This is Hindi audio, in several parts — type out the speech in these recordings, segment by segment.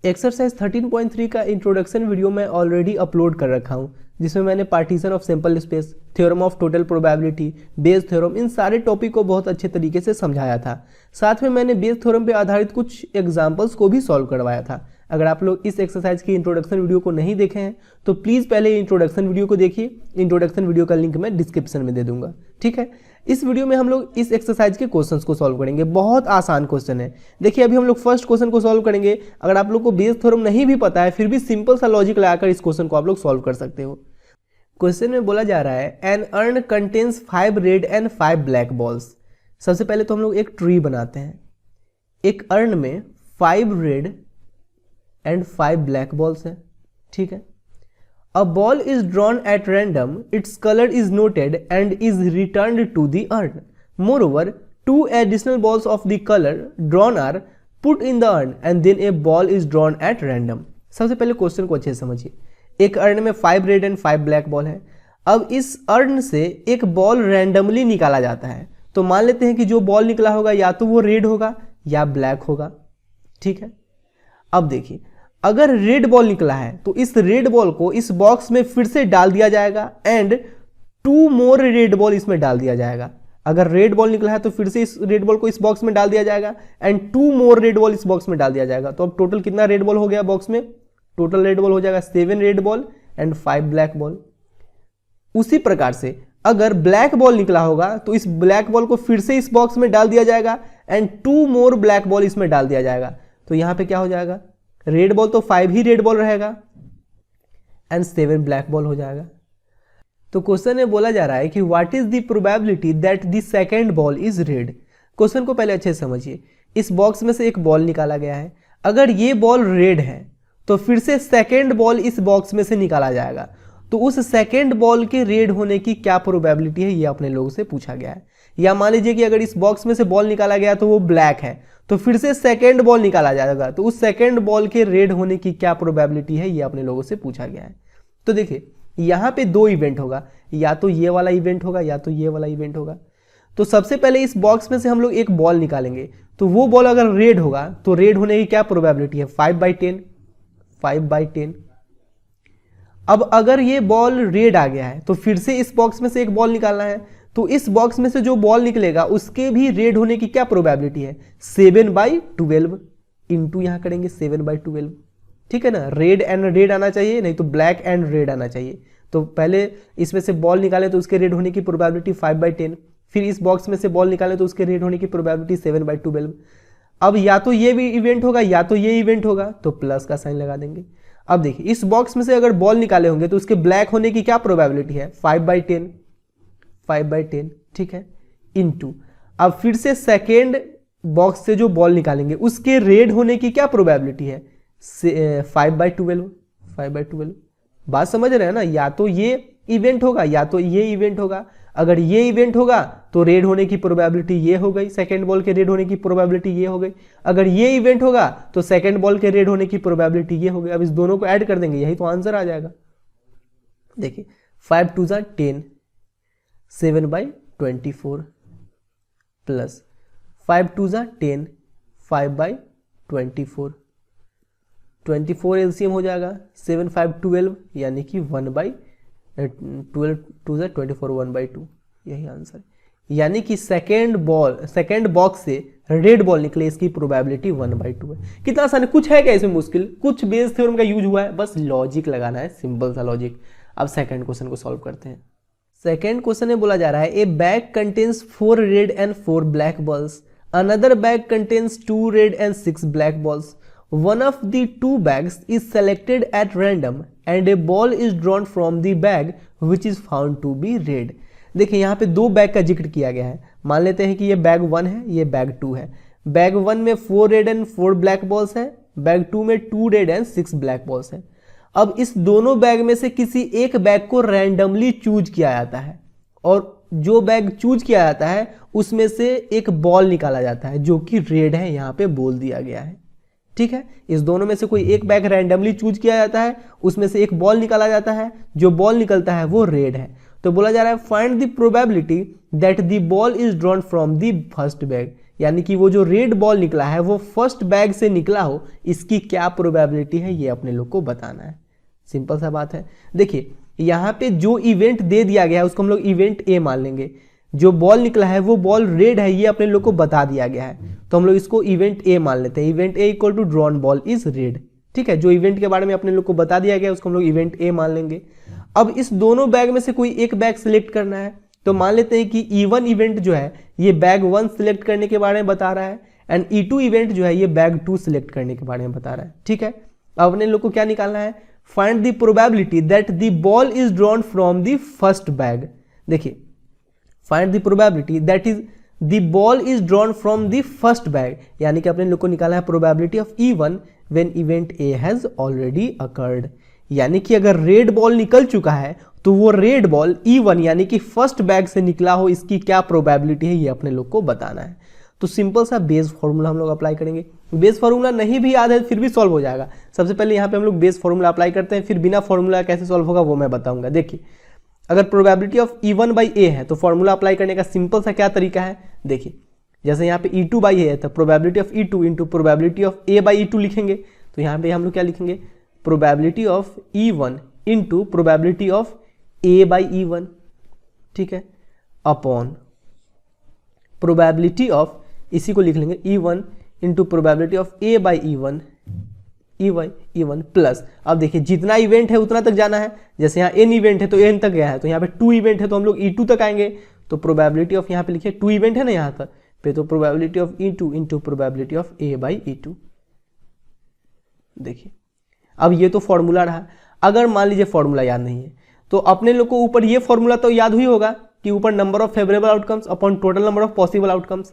एक्सरसाइज 13.3 का इंट्रोडक्शन वीडियो मैं ऑलरेडी अपलोड कर रखा हूँ, जिसमें मैंने partition of sample space, theorem of total probability, Bayes theorem, इन सारे टॉपिक को बहुत अच्छे तरीके से समझाया था। साथ में मैंने बेस थ्योरम पे आधारित कुछ एग्जांपल्स को भी सॉल्व करवाया था। अगर आप लोग इस एक्सरसाइज की इंट्रोडक्शन वीडियो को नहीं देखे हैं तो प्लीज़ पहले इंट्रोडक्शन वीडियो को देखिए। इंट्रोडक्शन वीडियो का लिंक मैं डिस्क्रिप्शन में दे दूंगा, ठीक है। इस वीडियो में हम लोग इस एक्सरसाइज के क्वेश्चंस को सॉल्व करेंगे। बहुत आसान क्वेश्चन है। देखिए अभी हम लोग फर्स्ट क्वेश्चन को सॉल्व करेंगे। अगर आप लोग को बेस थ्योरम नहीं भी पता है फिर भी सिंपल सा लॉजिक लगाकर इस क्वेश्चन को आप लोग सॉल्व कर सकते हो। क्वेश्चन में बोला जा रहा है an urn contains 5 red and 5 black balls. सबसे पहले तो हम लोग एक ट्री बनाते हैं। एक अर्न में 5 रेड एंड 5 ब्लैक बॉल्स है, ठीक है। A ball is drawn at random, its color is noted and is returned to the urn. Moreover, 2 additional balls of the color drawn are put in the urn and then a ball is drawn at random. सबसे पहले क्वेश्चन को अच्छे से समझिए। एक अर्न में 5 रेड एंड 5 ब्लैक बॉल है। अब इस अर्न से एक बॉल रैंडमली निकाला जाता है। तो मान लेते हैं कि जो बॉल निकला होगा या तो वो रेड होगा या ब्लैक होगा, ठीक है। अब देखिए अगर रेड बॉल निकला है तो इस रेड बॉल को इस बॉक्स में फिर से डाल दिया जाएगा एंड 2 मोर रेड बॉल इसमें डाल दिया जाएगा। अगर रेड बॉल निकला है तो फिर से इस रेड बॉल को इस बॉक्स में डाल दिया जाएगा एंड 2 मोर रेड बॉल इस बॉक्स में डाल दिया जाएगा। तो अब टोटल कितना रेड बॉल हो गया बॉक्स में? टोटल रेड बॉल हो जाएगा 7 red ball and 5 black ball. उसी प्रकार से अगर ब्लैक बॉल निकला होगा तो इस ब्लैक बॉल को फिर से इस बॉक्स में डाल दिया जाएगा एंड 2 मोर ब्लैक बॉल इसमें डाल दिया जाएगा। तो यहां पे क्या हो जाएगा? रेड बॉल तो 5 ही रेड बॉल रहेगा एंड 7 ब्लैक बॉल हो जाएगा। तो क्वेश्चन में बोला जा रहा है कि what is the probability that the second ball is red. Question को पहले अच्छे से समझिए। इस बॉक्स में से एक बॉल निकाला गया है। अगर ये बॉल रेड है तो फिर से सेकंड बॉल इस बॉक्स में से निकाला जाएगा। तो उस सेकंड बॉल के रेड होने की क्या प्रोबेबिलिटी है, ये अपने लोगों से पूछा गया है। या मान लीजिए कि अगर इस बॉक्स में से बॉल निकाला गया तो वो ब्लैक है, तो फिर से सेकंड बॉल निकाला जाएगा। तो उस सेकंड बॉल के रेड होने की क्या प्रोबेबिलिटी है, ये अपने लोगों से पूछा गया है। तो देखिए यहां पे 2 इवेंट होगा, या तो ये वाला इवेंट होगा या तो ये वाला इवेंट होगा। तो सबसे पहले इस बॉक्स में से हम लोग एक बॉल निकालेंगे। तो वो बॉल अगर रेड होगा तो रेड होने की क्या प्रोबेबिलिटी है? 5/10, 5/10। अब अगर ये बॉल रेड आ गया है तो फिर से इस बॉक्स में से एक बॉल निकालना है। तो इस बॉक्स में से जो बॉल निकलेगा उसके भी रेड होने की क्या प्रोबेबिलिटी है? 7/12 इंटू यहां करेंगे 7/12, ठीक है ना। रेड एंड रेड आना चाहिए, नहीं तो ब्लैक एंड रेड आना चाहिए। तो पहले इसमें से बॉल निकाले तो उसके रेड होने की प्रोबेबिलिटी 5/10, फिर इस बॉक्स में से बॉल निकाले तो उसके रेड होने की प्रोबेबिलिटी 7/12। अब या तो ये भी इवेंट होगा या तो ये इवेंट होगा, तो प्लस का साइन लगा देंगे। अब देखिए इस बॉक्स में से अगर बॉल निकाले होंगे तो उसके ब्लैक होने की क्या प्रोबेबिलिटी है? 5/10, 5/10, ठीक है, इनटू अब फिर से सेकेंड बॉक्स से जो बॉल निकालेंगे उसके रेड होने की क्या प्रोबेबिलिटी है? 5/12, 5/12। बात समझ रहे हैं ना। या तो ये इवेंट होगा या तो ये इवेंट होगा। अगर ये इवेंट होगा तो रेड होने की प्रोबेबिलिटी ये हो गई, सेकेंड बॉल के रेड होने की प्रोबेबिलिटी ये हो गई। अगर ये इवेंट होगा तो सेकेंड बॉल के रेड होने की प्रोबेबिलिटी ये हो गई। अब इस दोनों को ऐड कर देंगे, यही तो आंसर आ जाएगा। देखिए 5 2 10, 7/24 प्लस 5 2 10, 5/24, 24 एलसीएम हो जाएगा 7 5 12 यानी कि 1/12 2 24 1/2, यही आंसर है। यानी कि सेकेंड बॉक्स से रेड बॉल निकले इसकी प्रोबेबिलिटी 1/2 है। कितना आसान है, कुछ है क्या इसमें मुश्किल? कुछ बेस थ्योरम का यूज हुआ है, बस लॉजिक लगाना है, सिंपल सा लॉजिक। अब सेकंड क्वेश्चन को सॉल्व करते हैं। सेकेंड क्वेश्चन में बोला जा रहा है ए bag contains 4 red and 4 black balls, another bag contains 2 red and 6 black balls, one of the 2 bags is selected at random and a ball is drawn from the bag which is found to be red। देखिए यहाँ पे 2 बैग का जिक्र किया गया है। मान लेते हैं कि ये बैग 1 है, ये बैग 2 है। बैग 1 में 4 रेड एंड 4 ब्लैक बॉल्स है, बैग 2 में 2 रेड एंड 6 ब्लैक बॉल्स है। अब इस दोनों बैग में से किसी एक बैग को रैंडमली चूज किया जाता है और जो बैग चूज किया जाता है उसमें से एक बॉल निकाला जाता है जो कि रेड है, यहाँ पे बोल दिया गया है, ठीक है। इस दोनों में से कोई एक बैग रैंडमली चूज किया जाता है, उसमें से एक बॉल निकाला जाता है, जो बॉल निकलता है वो रेड है। तो बोला जा रहा है find the probability that the ball is drawn from the first bag, यानी कि वो जो रेड बॉल निकला है वो फर्स्ट बैग से निकला हो, इसकी क्या प्रोबेबिलिटी है ये अपने लोग को बताना है। सिंपल सा बात है। देखिए यहाँ पे जो इवेंट दे दिया गया है उसको हम लोग इवेंट ए मान लेंगे। जो बॉल निकला है वो बॉल रेड है, ये अपने लोग को बता दिया गया है, तो हम लोग इसको इवेंट ए मान लेते हैं। Event A equal to drawn ball is red. ठीक है, जो इवेंट के बारे में अपने लोग को बता दिया गया है उसको हम लोग इवेंट ए मान लेंगे। अब इस दोनों बैग में से कोई एक बैग सिलेक्ट करना है, तो मान लेते हैं कि E1 इवेंट जो है ये बैग 1 सिलेक्ट करने के बारे में बता रहा है, एंड E2 इवेंट जो है ये बैग 2 सिलेक्ट करने के बारे में बता रहा है। ठीक है, अब अपने लोग को क्या निकालना है, find the probability that the ball is drawn from the first bag. देखिए find the probability that is the ball is drawn from the first bag, यानी कि अपने लोग को निकाला है probability of E1 when event A has already occurred. यानी कि अगर रेड बॉल निकल चुका है तो वो रेड बॉल E1 यानी कि फर्स्ट बैग से निकला हो, इसकी क्या प्रोबेबिलिटी है ये अपने लोग को बताना है। तो सिंपल सा बेस फॉर्मूला हम लोग अप्लाई करेंगे। बेस फॉर्मूला नहीं भी याद है फिर भी सॉल्व हो जाएगा। सबसे पहले यहाँ पे हम लोग बेस फॉर्मूला अप्लाई करते हैं, फिर बिना फॉर्मूला कैसे सॉल्व होगा वो मैं बताऊंगा। देखिए अगर probability of E1 by A है तो फॉर्मूला अप्लाई करने का सिंपल सा क्या तरीका है, देखिए जैसे यहाँ पे E2 बाई ए है तो probability of E2 into probability of A by E2 लिखेंगे। तो यहाँ पे हम लोग क्या लिखेंगे, probability of E1 into probability of A by E1, ठीक है, अपॉन प्रोबेबिलिटी ऑफ, इसी को लिख लेंगे E1 into probability of A by E1 plus, अब देखिए जितना इवेंट है उतना तक जाना है। जैसे यहाँ n इवेंट है तो n तक गया है, तो यहाँ पे 2 इवेंट है तो हम लोग E2 तक आएंगे। तो प्रोबेबिलिटी ऑफ यहाँ पे लिखिए 2 इवेंट है ना यहाँ तक पे, तो probability of E2 into probability of A by E2। देखिए अब ये तो फॉर्मूला रहा। अगर मान लीजिए फॉर्मूला याद नहीं है तो अपने लोग को ऊपर ये फॉर्मूला तो याद हुई होगा कि ऊपर number of favourable outcomes upon total number of possible outcomes.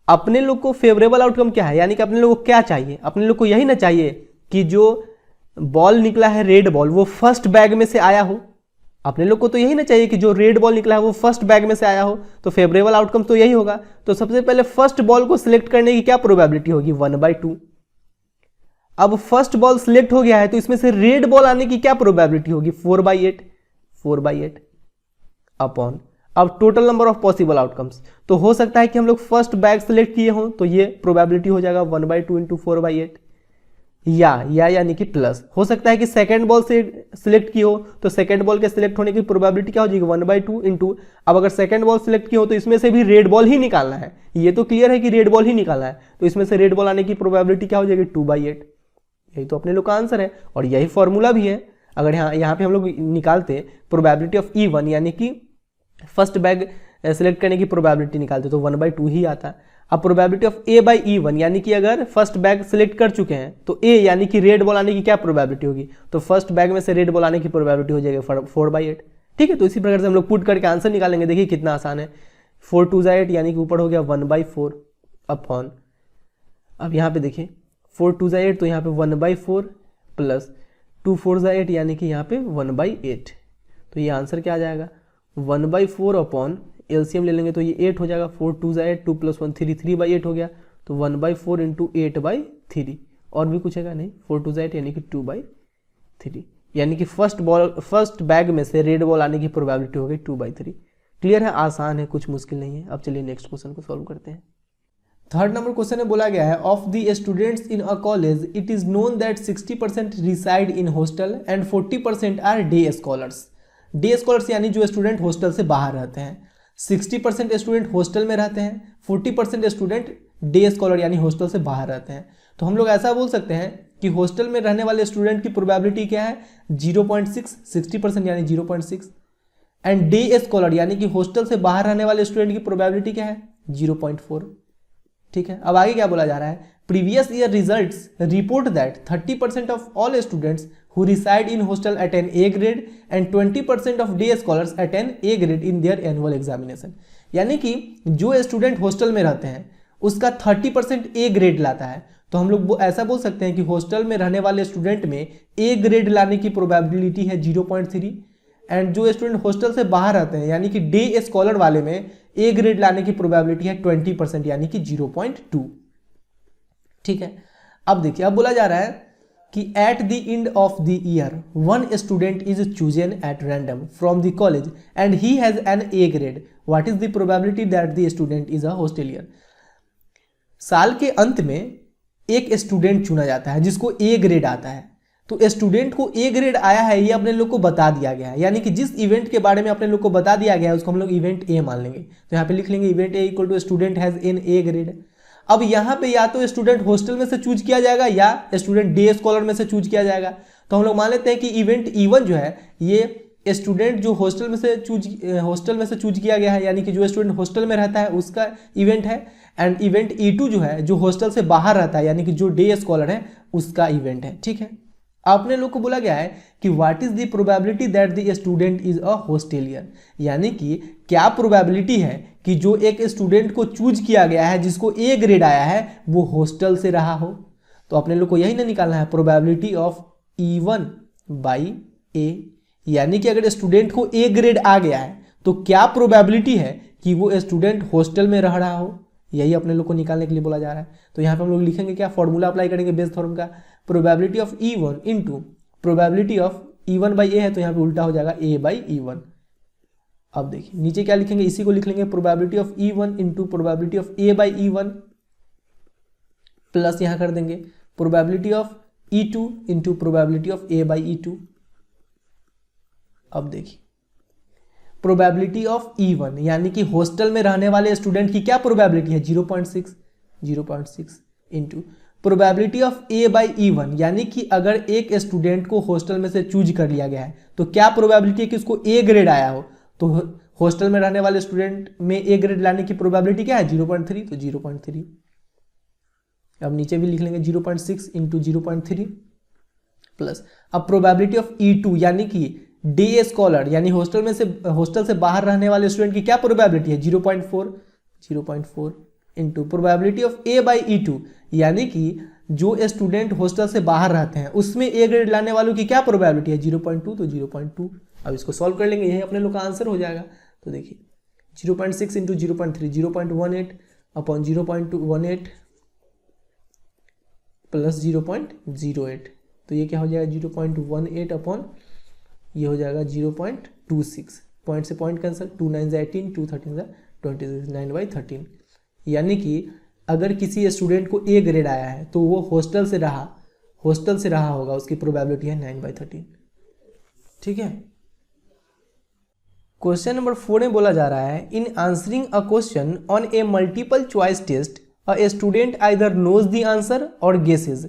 अपने लोग को फेवरेबल आउटकम क्या है, यानी कि अपने लोग को क्या चाहिए, अपने लोग को यही ना चाहिए कि जो बॉल निकला है रेड बॉल वो फर्स्ट बैग में से आया हो। अपने लोग को तो यही ना चाहिए कि जो रेड बॉल निकला है वो फर्स्ट बैग में से आया हो, तो फेवरेबल आउटकम तो यही होगा। तो सबसे पहले फर्स्ट बॉल को सिलेक्ट करने की क्या प्रोबेबिलिटी होगी, 1/2। अब फर्स्ट बॉल सिलेक्ट हो गया है तो इसमें से रेड बॉल आने की क्या प्रोबेबिलिटी होगी, 4/8 अपॉन, अब total number of possible outcomes, तो हो सकता है कि हम लोग फर्स्ट बैग सिलेक्ट किए हों तो ये प्रोबेबिलिटी हो जाएगा 1/2 इंटू 4/8, या यानी कि प्लस हो सकता है कि सेकंड बॉल से सिलेक्ट की हो तो सेकंड बॉल के सिलेक्ट होने की प्रोबेबिलिटी क्या हो जाएगी, 1/2 इंटू, अब अगर सेकंड बॉल सिलेक्ट की हो तो इसमें से भी रेड बॉल ही निकालना है, ये तो क्लियर है कि रेड बॉल ही निकालना है, तो इसमें से रेड बॉल आने की प्रोबेबिलिटी क्या हो जाएगी, 2/8। यही तो अपने लोग का आंसर है और यही फॉर्मूला भी है। अगर यहाँ पे हम लोग निकालते प्रोबेबिलिटी ऑफ E1 यानी कि फर्स्ट बैग सिलेक्ट करने की प्रोबेबिलिटी निकालते तो 1/2 ही आता। अब probability of A by E1 यानी कि अगर फर्स्ट बैग सिलेक्ट कर चुके हैं तो ए यानी कि रेड बॉल आने की क्या प्रोबेबिलिटी होगी, तो फर्स्ट बैग में से रेड बॉल आने की प्रोबेबिलिटी हो जाएगी 4/8। ठीक है, तो इसी प्रकार से हम लोग पुट करके आंसर निकालेंगे। देखिए कितना आसान है, 4 2 8 यानी कि ऊपर हो गया 1/4 अपॉन, अब यहाँ पे देखिए 4 2 8 तो यहाँ पे 1/4 प्लस 2 4 8 यानी कि यहाँ पे 1/8, तो ये आंसर क्या आ जाएगा 1/4 अपॉन, एलसीएम ले लेंगे तो ये 8 हो जाएगा, 4 2 8 2 + 1 3 3/8 हो गया, तो 1/4 इंटू 8/3, और भी कुछ है नहीं, 4 2 8 यानी कि 2/3, यानी कि फर्स्ट बैग में से रेड बॉल आने की प्रोबेबिलिटी हो गई 2/3। क्लियर है, आसान है, कुछ मुश्किल नहीं है। अब चलिए नेक्स्ट क्वेश्चन को सॉल्व करते हैं। थर्ड नंबर क्वेश्चन में बोला गया है, of the students in a college it is known that 60% reside in hostel and 40% are day scholars. Day scholars यानी जो स्टूडेंट हॉस्टल से बाहर रहते हैं, 60% स्टूडेंट हॉस्टल में रहते हैं, 40% स्टूडेंट डे स्कॉलर यानी हॉस्टल से बाहर रहते हैं। तो हम लोग ऐसा बोल सकते हैं कि हॉस्टल में रहने वाले स्टूडेंट की प्रोबेबिलिटी क्या है, 0.6, 60% यानी 0.6, एंड डे स्कॉलर यानी कि हॉस्टल से बाहर रहने वाले स्टूडेंट की प्रोबेबिलिटी क्या है, 0.4। ठीक है, अब आगे क्या बोला जा रहा है, previous year results report that 30% of all students who reside in hostel attain A grade and 20% of day scholars attain A grade in their annual examination। यानी कि जो स्टूडेंट हॉस्टल में रहते हैं उसका 30% A ग्रेड लाता है, तो हम लोग ऐसा बोल सकते हैं कि हॉस्टल में रहने वाले स्टूडेंट में A ग्रेड लाने की प्रोबेबिलिटी है 0.3, एंड जो स्टूडेंट हॉस्टल से बाहर रहते हैं यानी कि डे स्कॉलर वाले में A ग्रेड लाने की प्रोबेबिलिटी है 20% यानी कि 0.2। ठीक है, अब देखिए, अब बोला जा रहा है कि at the end of the year one student is chosen at random from the college and he has an A grade, what is the probability that the student is a hosteller. साल के अंत में एक स्टूडेंट चुना जाता है जिसको ए ग्रेड आता है। तो स्टूडेंट को ए ग्रेड आया है ये अपने लोग को बता दिया गया है, यानी कि जिस इवेंट के बारे में अपने लोग को बता दिया गया है उसको हम लोग इवेंट ए मान लेंगे। तो यहाँ पे लिख लेंगे event A equal to student has an A grade. अब यहाँ पे या तो स्टूडेंट हॉस्टल में से चूज किया जाएगा या स्टूडेंट डे स्कॉलर में से चूज किया जाएगा। तो हम लोग मान लेते हैं कि इवेंट E1 जो है ये स्टूडेंट जो हॉस्टल में से चूज किया गया है, यानी कि जो स्टूडेंट हॉस्टल में रहता है उसका इवेंट है। एंड इवेंट E2 जो है जो हॉस्टल से बाहर रहता है, यानी कि जो डे स्कॉलर है उसका इवेंट है। ठीक है, आपने लोग को बोला गया है कि what is the probability that the student is a hosteller, यानी कि क्या प्रोबेबिलिटी है कि जो एक स्टूडेंट को चूज किया गया है जिसको ए ग्रेड आया है वो हॉस्टल से रहा हो। तो अपने लोग को यही ना निकालना है प्रोबेबिलिटी ऑफ E1 बाई ए, यानी कि अगर स्टूडेंट को ए ग्रेड आ गया है तो क्या प्रोबेबिलिटी है कि वो स्टूडेंट हॉस्टल में रह रहा हो, यही अपने लोग को निकालने के लिए बोला जा रहा है। तो यहाँ पे हम लोग लिखेंगे क्या, फॉर्मूला अप्लाई करेंगे बेस थ्योरम का, probability of E1 into probability of E1 by A है तो यहाँ पे उल्टा हो जाएगा ए बाई E1। अब देखिए नीचे क्या लिखेंगे, इसी को लिख लेंगे probability of E1 into probability of A by E1 plus यहाँ कर देंगे probability of E2 into probability of A by E2। अब देखिए प्रोबेबिलिटी ऑफ E1 यानी कि हॉस्टल में रहने वाले स्टूडेंट की क्या प्रोबेबिलिटी है 0.6 into probability of A by E1, यानी कि अगर एक स्टूडेंट को हॉस्टल में से चूज कर लिया गया है तो क्या प्रोबेबिलिटी है कि उसको ए ग्रेड आया हो। तो हॉस्टल में रहने वाले स्टूडेंट में ए ग्रेड लाने की प्रोबेबिलिटी क्या है 0.3, तो 0.3। अब नीचे भी लिख लेंगे 0.6 इंटू 0.3 प्लस अब प्रोबेबिलिटी ऑफ E2 यानी कि डे स्कॉलर यानी हॉस्टल से बाहर रहने वाले स्टूडेंट की क्या प्रोबेबिलिटी है 0.4 into probability of A by E2, यानी कि जो स्टूडेंट हॉस्टल से बाहर रहते हैं उसमें ए ग्रेड लाने वालों की क्या प्रोबेबिलिटी है 0.2, तो 0.2। अब इसको सॉल्व कर लेंगे, यही अपने लोग का आंसर हो जाएगा। तो देखिए 0.6 इंटू 0.3 0.18 अपॉन 0.18 प्लस 0.08, तो ये क्या हो जाएगा 0.18 अपॉन ये हो जाएगा 0.26, पॉइंट से पॉइंट कैंसिल, 2 9 18 2 13 26, 9/13, यानी कि अगर किसी स्टूडेंट को ए ग्रेड आया है तो वो हॉस्टल से रहा होगा, उसकी प्रोबेबिलिटी है 9/13। ठीक है, क्वेश्चन नंबर 4 में बोला जा रहा है in answering a question on a multiple choice test a student either knows the answer or guesses.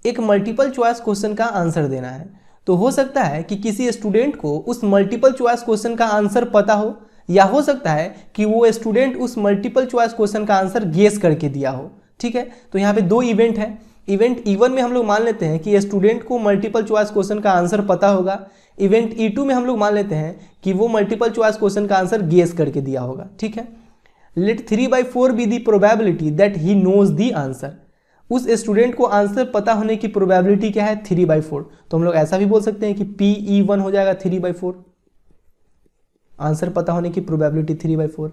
एक मल्टीपल चॉइस क्वेश्चन का आंसर देना है, तो हो सकता है कि किसी स्टूडेंट को उस मल्टीपल चॉइस क्वेश्चन का आंसर पता हो, या हो सकता है कि वो स्टूडेंट उस मल्टीपल चॉइस क्वेश्चन का आंसर गेस करके दिया हो। ठीक है, तो यहाँ पे दो इवेंट है। इवेंट E1 में हम लोग मान लेते हैं कि स्टूडेंट को मल्टीपल चॉइस क्वेश्चन का आंसर पता होगा। इवेंट E2 में हम लोग मान लेते हैं कि वो मल्टीपल चॉइस क्वेश्चन का आंसर गेस करके दिया होगा। ठीक है, let 3/4 be the probability that he knows the answer. उस स्टूडेंट को आंसर पता होने की प्रोबेबिलिटी क्या है 3/4, तो हम लोग ऐसा भी बोल सकते हैं कि PE1 हो जाएगा 3/4, आंसर पता होने की probability 3/4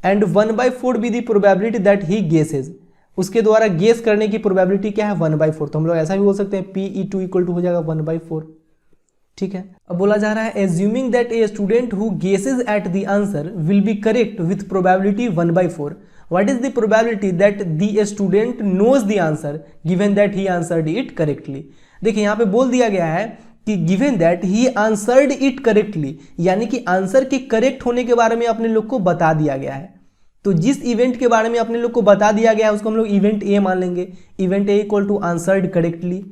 and 1/4 be the probability that he guesses, उसके द्वारा गेस करने की प्रोबेबिलिटी क्या है 1/4, तो हम लोग ऐसा भी बोल सकते हैं PE2 इक्वल टू हो जाएगा 1/4। ठीक है, अब बोला जा रहा है assuming that a student who guesses at the answer will be correct with probability 1/4, what is the probability that the student knows the answer given that he answered it correctly. देखिए यहाँ पे बोल दिया गया है कि given that he answered it correctly, यानी कि आंसर के करेक्ट होने के बारे में अपने लोग को बता दिया गया है। तो जिस इवेंट के बारे में अपने लोग को बता दिया गया है उसको हम लोग इवेंट ए मान लेंगे। Event A equal to answered correctly.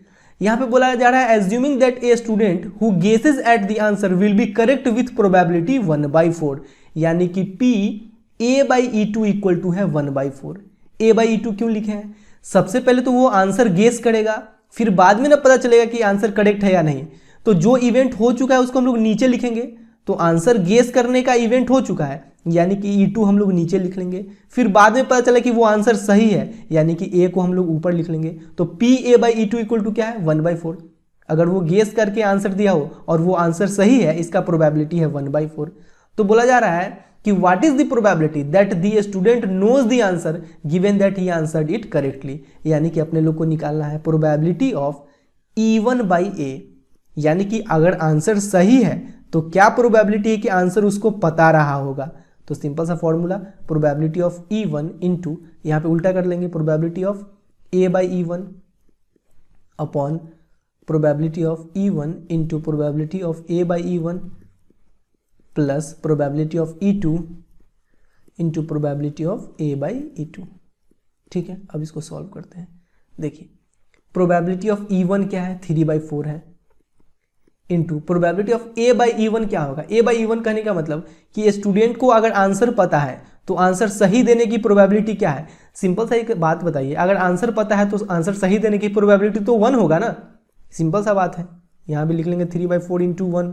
यहाँ पे बोला जा रहा है assuming that a student who guesses at the answer will be correct with probability 1/4, यानी कि P A/E2 इक्वल टू है 1/4। A/E2 क्यों लिखे हैं, सबसे पहले तो वो आंसर गेस करेगा, फिर बाद में ना पता चलेगा कि आंसर करेक्ट है या नहीं। तो जो इवेंट हो चुका है उसको हम लोग नीचे लिखेंगे, तो आंसर गेस करने का इवेंट हो चुका है यानी कि E2 हम लोग नीचे लिख लेंगे, फिर बाद में पता चला कि वो आंसर सही है यानी कि A को हम लोग ऊपर लिख लेंगे। तो PA/E2 इक्वल टू क्या है 1/4। अगर वो गेस करके आंसर दिया हो और वो आंसर सही है, इसका प्रोबेबिलिटी है 1/4। तो बोला जा रहा है कि what is the probability that the student knows the answer given that he answered it correctly, यानी कि अपने लोग को निकालना है प्रोबेबिलिटी ऑफ E1/A, यानी कि अगर आंसर सही है तो क्या प्रोबेबिलिटी है कि आंसर उसको पता रहा होगा। तो सिंपल सा formula, probability of E1 into, यहाँ पे उल्टा कर लेंगे, probability of A/E1 upon probability of E1 into probability of A/E1 plus probability of E2 into probability of A/E2। ठीक है, अब इसको सॉल्व करते हैं। देखिए प्रोबेबिलिटी ऑफ E1 क्या है, 3/4 है, इंटू प्रोबेबिलिटी ऑफ A/E1 क्या होगा। A/E1 कहने का मतलब कि स्टूडेंट को अगर आंसर पता है तो आंसर सही देने की प्रोबेबिलिटी क्या है। सिंपल सा एक बात बताइए, अगर आंसर पता है तो आंसर सही देने की प्रोबेबिलिटी तो 1 होगा ना, सिंपल सा बात है। यहाँ भी लिख लेंगे 3/4 into 1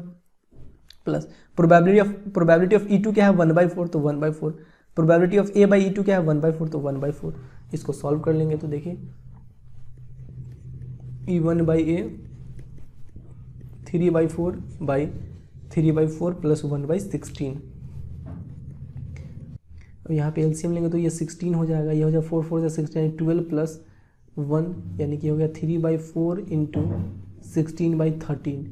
plus probability of E2 क्या है, 1/4, तो 1/4। प्रोबेबिलिटी ऑफ A/E2 क्या है, 1/4, तो 1/4। इसको सॉल्व कर लेंगे तो देखिए E1/A 3/4 प्लस 1/16। अब यहाँ पे एलसीएम लेंगे तो ये 16 हो जाएगा, ये हो जाएगा 4 4 से 16 12 प्लस 1 यानी कि हो गया 3/4 इंटू 16/13,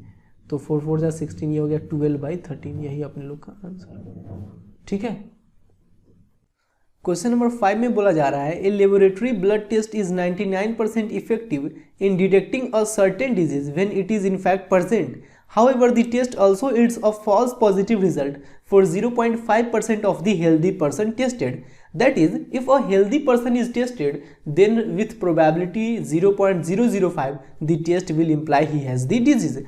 तो 4 4 से 16, ये हो गया 12/13। यही अपने लोग का आंसर। ठीक है, क्वेश्चन नंबर 5 में बोला जा रहा है a laboratory blood test is 99% effective in detecting a certain disease when it is in fact present. However, the test also yields a false positive result for 0.5% of the healthy person tested. That is, if a healthy person is tested, then with probability 0.005, the test will imply he has the disease.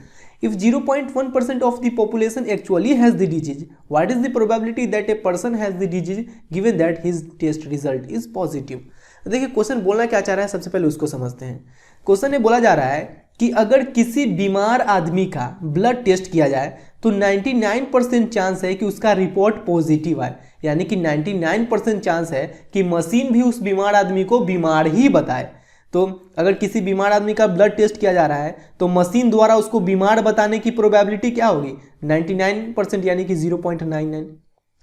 If 0.1% of the population actually has the disease, what is the probability that a person has the disease given that his test result is positive? देखिए क्वेश्चन बोलना क्या चाह रहा है, सबसे पहले उसको समझते हैं। क्वेश्चन में बोला जा रहा है कि अगर किसी बीमार आदमी का ब्लड टेस्ट किया जाए तो 99% चांस है कि उसका रिपोर्ट पॉजिटिव आए, यानी कि 99% चांस है कि मशीन भी उस बीमार आदमी को बीमार ही बताए। तो अगर किसी बीमार आदमी का ब्लड टेस्ट किया जा रहा है तो मशीन द्वारा उसको बीमार बताने की प्रोबेबिलिटी क्या होगी, 99%, यानी कि 0.99।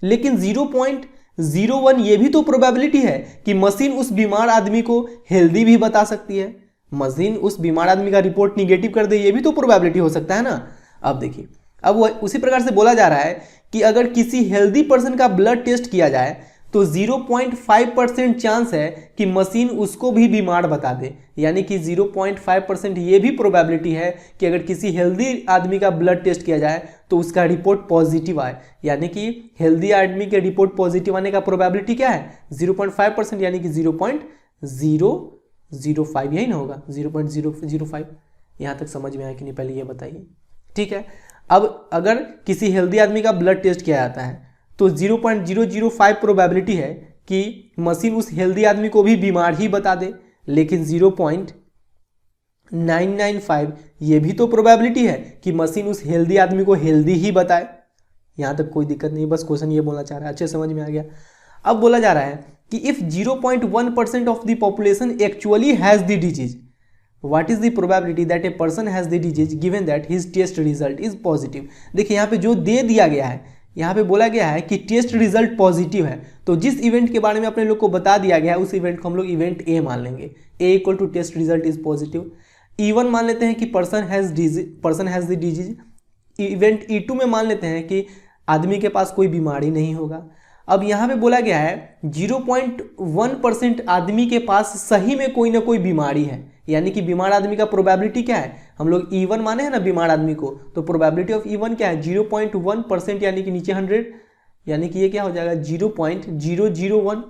लेकिन 0.01 ये भी तो प्रोबेबिलिटी है कि मशीन उस बीमार आदमी को हेल्दी भी बता सकती है, मशीन उस बीमार आदमी का रिपोर्ट निगेटिव कर दे, ये भी तो प्रोबेबिलिटी हो सकता है ना। अब देखिए, अब वो उसी प्रकार से बोला जा रहा है कि अगर किसी हेल्दी पर्सन का ब्लड टेस्ट किया जाए तो 0.5% चांस है कि मशीन उसको भी बीमार बता दे, यानी कि 0.5% ये भी प्रोबेबिलिटी है कि अगर किसी हेल्दी आदमी का ब्लड टेस्ट किया जाए तो उसका रिपोर्ट पॉजिटिव आए, यानी कि हेल्दी आदमी के रिपोर्ट पॉजिटिव आने का प्रोबेबिलिटी क्या है, 0.5%, यानी कि 0.005, यही ना होगा, 0.005। यहाँ तक समझ में आया कि नहीं, पहले ये बताइए। ठीक है, अब अगर किसी हेल्दी आदमी का ब्लड टेस्ट किया जाता है तो 0.005 प्रोबेबिलिटी है कि मशीन उस हेल्दी आदमी को भी बीमार ही बता दे, लेकिन 0.995 ये भी तो प्रोबेबिलिटी है कि मशीन उस हेल्दी आदमी को हेल्दी ही बताए। यहाँ तक कोई दिक्कत नहीं, बस क्वेश्चन ये बोलना चाह रहा है, अच्छे समझ में आ गया। अब बोला जा रहा है कि if 0.1% of the population actually has the disease, what is the probability that a person has the disease given that his test result is positive. देखिए यहाँ पे जो दे दिया गया है, यहाँ पे बोला गया है कि टेस्ट रिजल्ट पॉजिटिव है, तो जिस इवेंट के बारे में अपने लोग को बता दिया गया है उस इवेंट को हम लोग इवेंट ए मान लेंगे, A equal to test result is positive. E1 मान लेते हैं कि person has the disease. Event E2 में मान लेते हैं कि आदमी के पास कोई बीमारी नहीं होगा। अब यहाँ पे बोला गया है 0.1% आदमी के पास सही में कोई ना कोई बीमारी है, यानी कि बीमार आदमी का प्रोबेबिलिटी क्या है, हम लोग E1 माने हैं ना बीमार आदमी को, तो प्रोबेबिलिटी ऑफ E1 क्या है, 0.1%, यानी कि नीचे 100, यानी कि ये क्या हो जाएगा 0.001,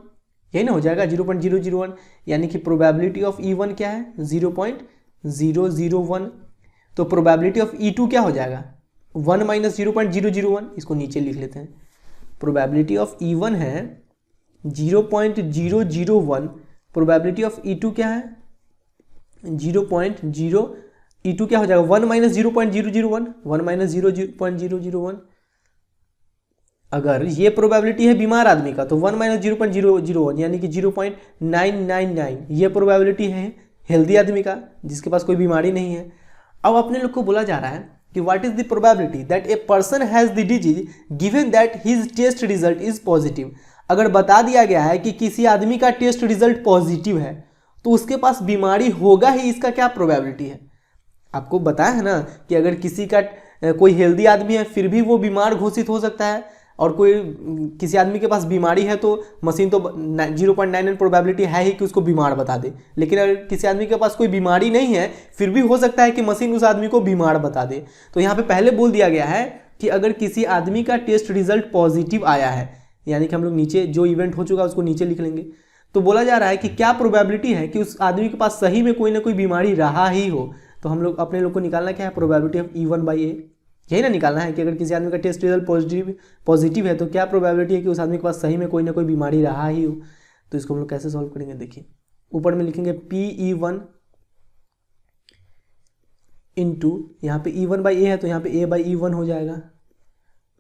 यही ना हो जाएगा 0.001, यानी कि प्रोबेबिलिटी ऑफ E1 क्या है 0.001। तो प्रोबेबिलिटी ऑफ E2 क्या हो जाएगा 1 माइनस 0.001, इसको नीचे लिख लेते हैं। प्रोबेबिलिटी ऑफ E1 है 0.001, प्रोबेबिलिटी ऑफ E2 क्या है 0.0, E2 क्या हो जाएगा 1 माइनस 0.001, 1 माइनस 0.001। अगर ये प्रोबेबिलिटी है बीमार आदमी का तो 1 माइनस 0.001 यानी कि 0.999, ये प्रोबेबिलिटी है हेल्दी आदमी का जिसके पास कोई बीमारी नहीं है। अब अपने लोग को बोला जा रहा है कि what is the probability that a person has the disease given that his test result is positive. अगर बता दिया गया है कि किसी आदमी का टेस्ट रिजल्ट पॉजिटिव है तो उसके पास बीमारी होगा ही, इसका क्या प्रोबेबिलिटी है। आपको बताया है ना कि अगर किसी का कोई हेल्दी आदमी है फिर भी वो बीमार घोषित हो सकता है, और कोई किसी आदमी के पास बीमारी है तो मशीन तो 0.99 प्रोबेबिलिटी है ही कि उसको बीमार बता दे। लेकिन अगर किसी आदमी के पास कोई बीमारी नहीं है फिर भी हो सकता है कि मशीन उस आदमी को बीमार बता दे। तो यहाँ पे पहले बोल दिया गया है कि अगर किसी आदमी का टेस्ट रिजल्ट पॉजिटिव आया है, यानी कि हम लोग नीचे जो इवेंट हो चुका है उसको नीचे लिख लेंगे, तो बोला जा रहा है कि क्या प्रोबेबिलिटी है कि उस आदमी के पास सही में कोई ना कोई बीमारी रहा ही हो। तो हम लोग अपने लोग को निकालना क्या है, प्रोबेबिलिटी ऑफ E1/A, यही ना निकालना है कि अगर किसी आदमी का टेस्ट रिजल्ट पॉजिटिव है तो क्या प्रोबेबिलिटी है कि उस आदमी के पास सही में कोई ना कोई बीमारी रहा ही हो। तो इसको हम लोग कैसे सॉल्व करेंगे, देखिए ऊपर में लिखेंगे PE1 इंटू, यहाँ पे E1/A है तो यहाँ पे A/E1 हो जाएगा।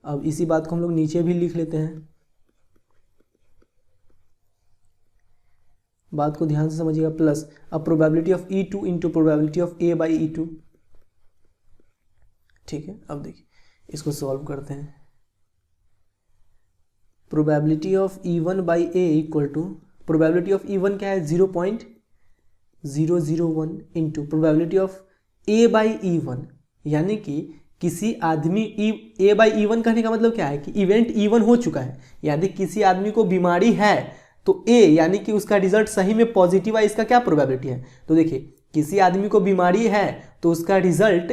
अब इसी बात को हम लोग नीचे भी लिख लेते हैं, बात को ध्यान से समझिएगा, प्लस अब probability of E2 into probability of A/E2। ठीक है, अब देखिए इसको सॉल्व करते हैं। Probability of E1/A equal to, probability of E1 क्या है 0.001 इंटू प्रोबेबिलिटी ऑफ A/E1, यानी कि किसी आदमी A/E1 कहने का मतलब क्या है कि इवेंट E1 हो चुका है, यानी किसी आदमी को बीमारी है तो A यानी कि उसका रिजल्ट सही में पॉजिटिव है, इसका क्या प्रोबेबिलिटी है। तो देखिए किसी आदमी को बीमारी है तो उसका रिजल्ट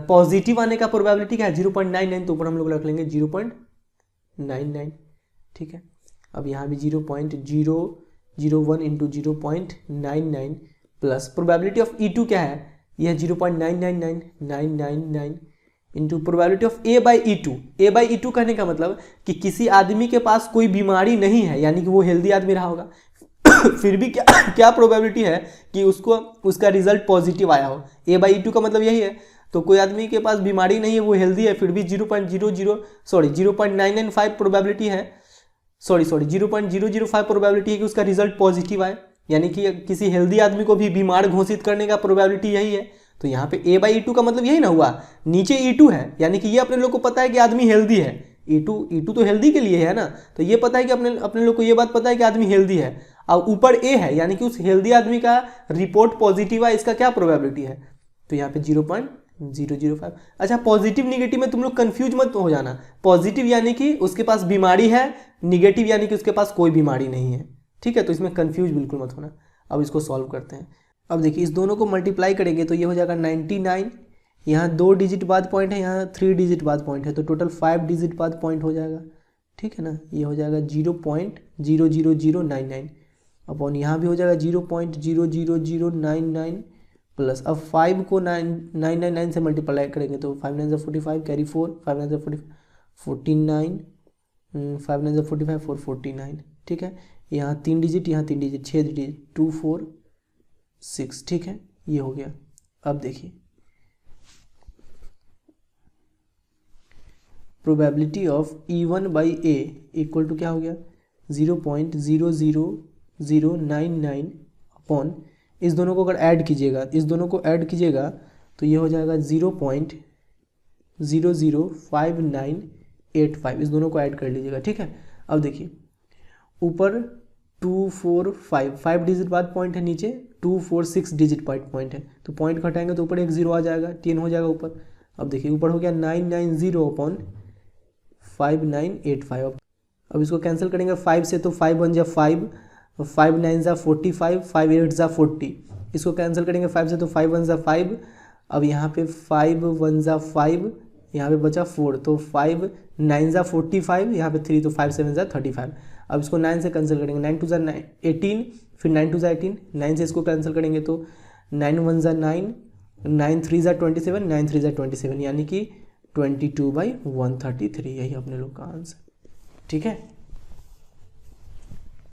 पॉजिटिव आने का प्रोबेबिलिटी क्या है 0.99, तो ऊपर हम लोग रख लेंगे 0.99। ठीक है, अब यहाँ भी 0.001 into 0.99 plus probability of E2 क्या है, यह 0.999999 into probability of A/E2। A/E2 कहने का मतलब कि किसी आदमी के पास कोई बीमारी नहीं है, यानी कि वो हेल्दी आदमी रहा होगा फिर भी क्या प्रोबेबिलिटी है कि उसको उसका रिजल्ट पॉजिटिव आया हो। A/E2 का मतलब यही है। तो कोई आदमी के पास बीमारी नहीं है, वो हेल्दी है, फिर भी 0.005 प्रोबेबिलिटी है, 0.005 प्रोबेबिलिटी है कि उसका रिजल्ट पॉजिटिव आए, यानी कि किसी हेल्दी आदमी को भी बीमार घोषित करने का प्रोबेबिलिटी यही है। तो यहाँ पे A/E2 का मतलब यही ना हुआ, नीचे E2 है, यानी कि ये अपने लोग को पता है कि आदमी हेल्दी है। E2 तो हेल्दी के लिए है ना, तो ये पता है कि अपने लोग को ये बात पता है कि आदमी हेल्दी है। और ऊपर A है, यानी कि उस हेल्दी आदमी का रिपोर्ट पॉजिटिव है, इसका क्या प्रोबेबिलिटी है, तो यहाँ पे 0.005। अच्छा, पॉजिटिव निगेटिव में तुम लोग कंफ्यूज मत हो जाना। पॉजिटिव यानी कि उसके पास बीमारी है, निगेटिव यानी कि उसके पास कोई बीमारी नहीं है। ठीक है, तो इसमें कंफ्यूज बिल्कुल मत होना। अब इसको सॉल्व करते हैं। अब देखिए इस दोनों को मल्टीप्लाई करेंगे तो ये हो जाएगा 99, यहाँ 2 डिजिट बाद पॉइंट है, यहाँ 3 डिजिट बाद पॉइंट है, तो टोटल 5 डिजिट बाद पॉइंट हो जाएगा। ठीक है ना, ये हो जाएगा 0.00099 अपॉन यहाँ भी हो जाएगा 0.00099 प्लस, अब 5 को 999 से मल्टीप्लाई करेंगे तो 5 9 45 कैरी 4, 5 9 45 49, 5 9 45 4 49। ठीक है, यहाँ 3 डिजिट, यहाँ 3 डिजिट, 6 डिजिट, 2 4 6। ठीक है, ये हो गया। अब देखिए probability of E1/A equal to क्या हो गया 0.00099 अपॉन, इस दोनों को अगर ऐड कीजिएगा, इस दोनों को ऐड कीजिएगा तो ये हो जाएगा 0.00598 इस दोनों को ऐड कर लीजिएगा। ठीक है, अब देखिए ऊपर 2 4 5 डिजिट बाद पॉइंट है, नीचे 2 4 6 डिजिट पॉइंट है, तो पॉइंट घटाएंगे तो ऊपर एक 0 आ जाएगा, 10 हो जाएगा ऊपर। अब देखिए ऊपर हो गया 990 अपॉन 5985। अब इसको कैंसिल करेंगे 5 से तो 5 1 जा 5, 5 9 जा 45, 5 8 जा 40। इसको कैंसिल करेंगे 5 से तो 5 1 जा 5, अब यहाँ पे 5 1 जा 5, यहाँ पे बचा 4, तो 5 9 जा 45, यहाँ पे 3, तो 5 7 जा 35। अब इसको 9 से कैंसिल करेंगे, 9 2 जा 18, फिर 9 2 जा 18, 9 से इसको कैंसिल करेंगे तो 9 1 जा 9, 9 3 जा 27, 9 3 जा 27, यानी कि 22/133, यही अपने लोग का आंसर। ठीक है।